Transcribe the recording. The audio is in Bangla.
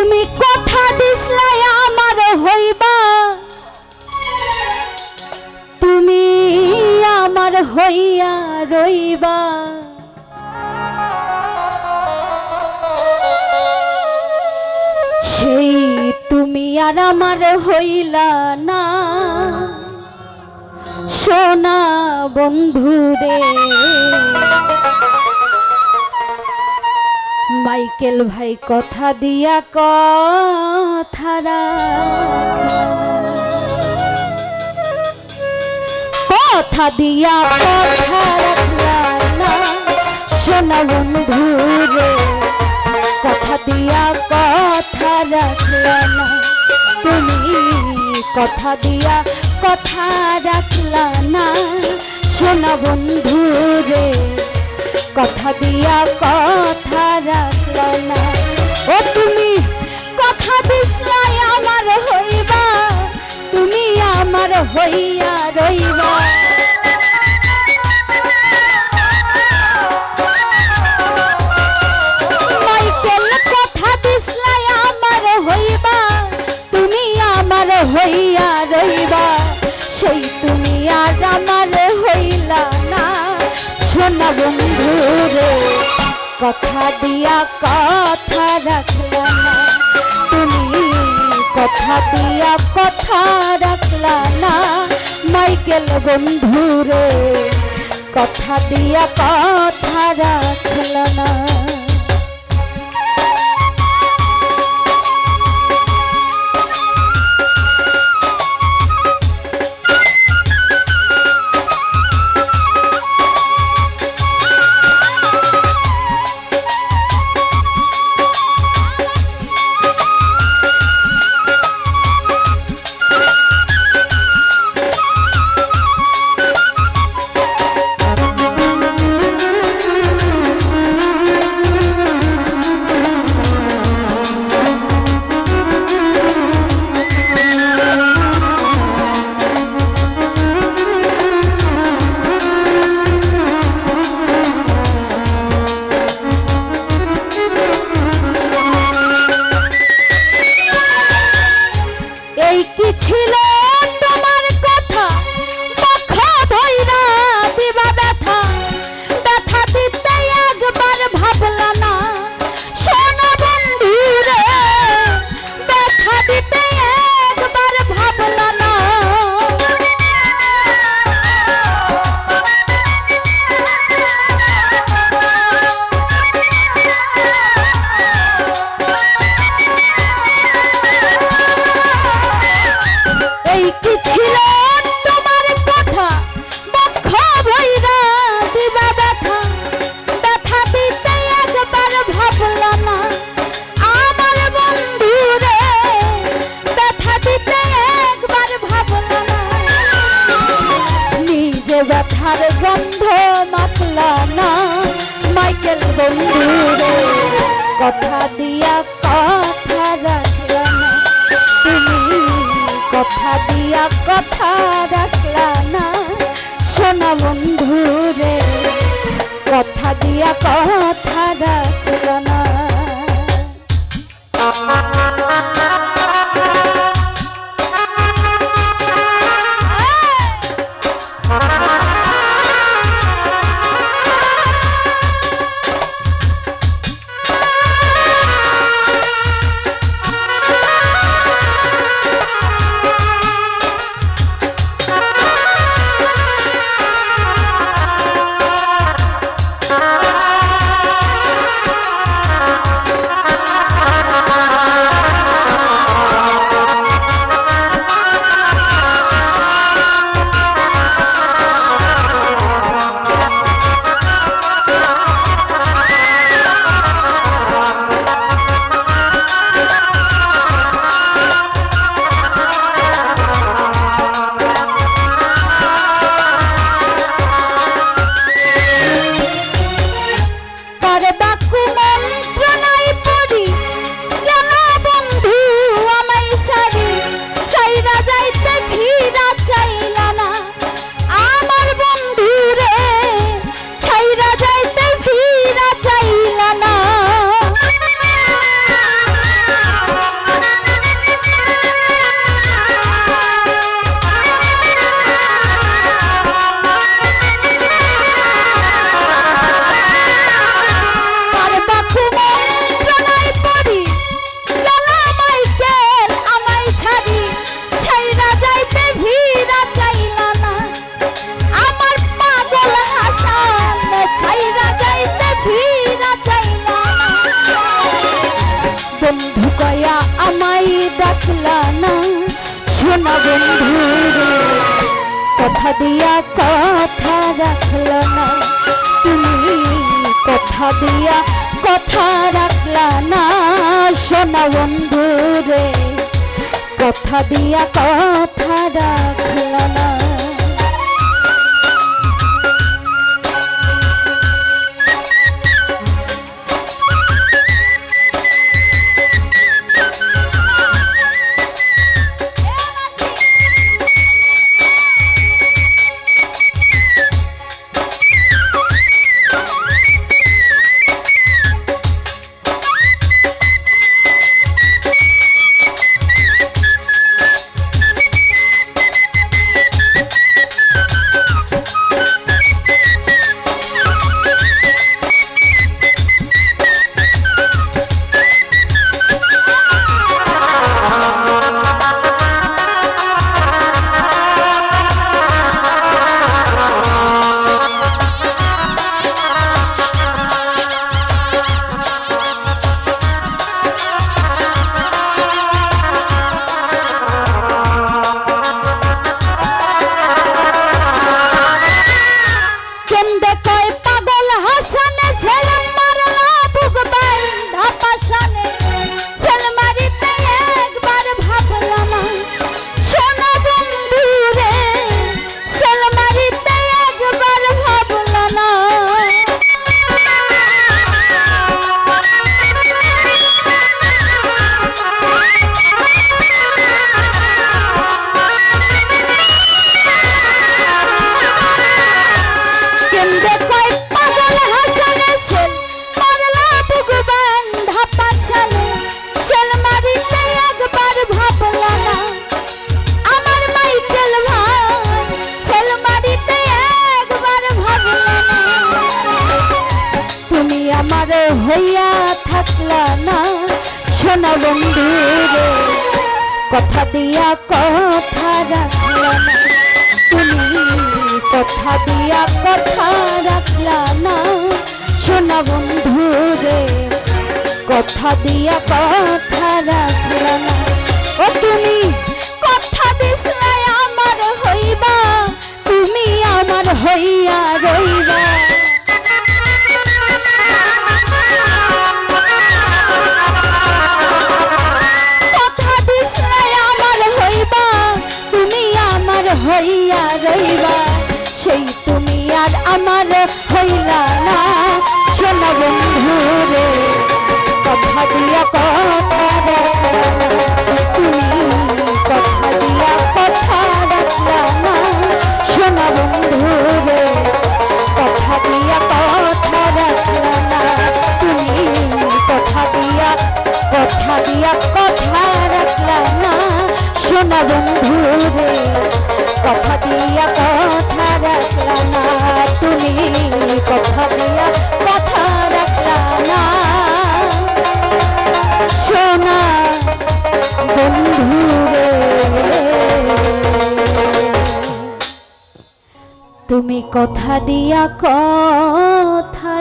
তুমি কথা দিসলাই আমার হইবা, তুমি আমার হইয়া রইবা। সেই তুমি আর আমার হইলা না, সোনা বন্ধুরে। মাইকেল ভাই কথা দিয়া কথা দিয়া কথা রাখলা না, সোনা বন্ধুরে। কথা দিয়া কথা রাখলা না, তুমি কথা দিয়া কথা রাখলা না, সোনা বন্ধুরে। কথা দিয়া কথা রাখলা না। ও তুমি কথা দিসলাই আমার হইবা, তুমি আমার হইয়া রইবা। মাইকেল কথা দিসলাই আমার হইবা, তুমি আমার হইয়া রইবা। সেই তুমি আর আমার হইলা না, সোনা বন্ধুরে। কথা দিয়া কথা রাখলা না, তুমি কথা দিয়া কথা রাখলা না, মাইকেল বন্ধুরে। কথা দিয়া কথা রাখলা না। ব্যথার গন্ধ মাখলা না, মাইকেল বন্ধুরে। কথা দিয়া কথা রাখলা না, তুমি কথা দিয়া কথা রাখলা না, সোনা বন্ধুরে। কথা দিয়া কথা রাখলা না। ডাকলা না সোনা বন্ধু রে, কথা দিয়া কথা রাখলা না তুমি, কথা দিয়া কথা রাখলা না সোনা বন্ধু রে, কথা দিয়া কথা রাখলা না। হইয়া থাকলা না সোনা বন্ধু রে, কথা দিয়া কথা রাখলা না তুমি, কথা দিয়া কথা রাখলা না সোনা বন্ধু রে, কথা দিয়া কথা রাখলা না। ও তুমি কথা দিছলা আমার হইবা, তুমি আমার হইয়া রইবা, হইয়া রইবা, সেই তুমি আর আমার হইলা না সোনা বন্ধু রে, কথা দিয়া কথা রাখলা না তুমি, কথা দিয়া কথা রাখলা না সোনা বন্ধু রে, কথা দিয়া কথা রাখলা না তুমি, কথা দিয়া কথা রাখলা না সোনা বন্ধু রে, কথা দিয়া কথা রাখলা না তুমি, কথা দিয়া কথা রাখলা না সোনা বন্ধু রে, তুমি কথা দিয়া কথা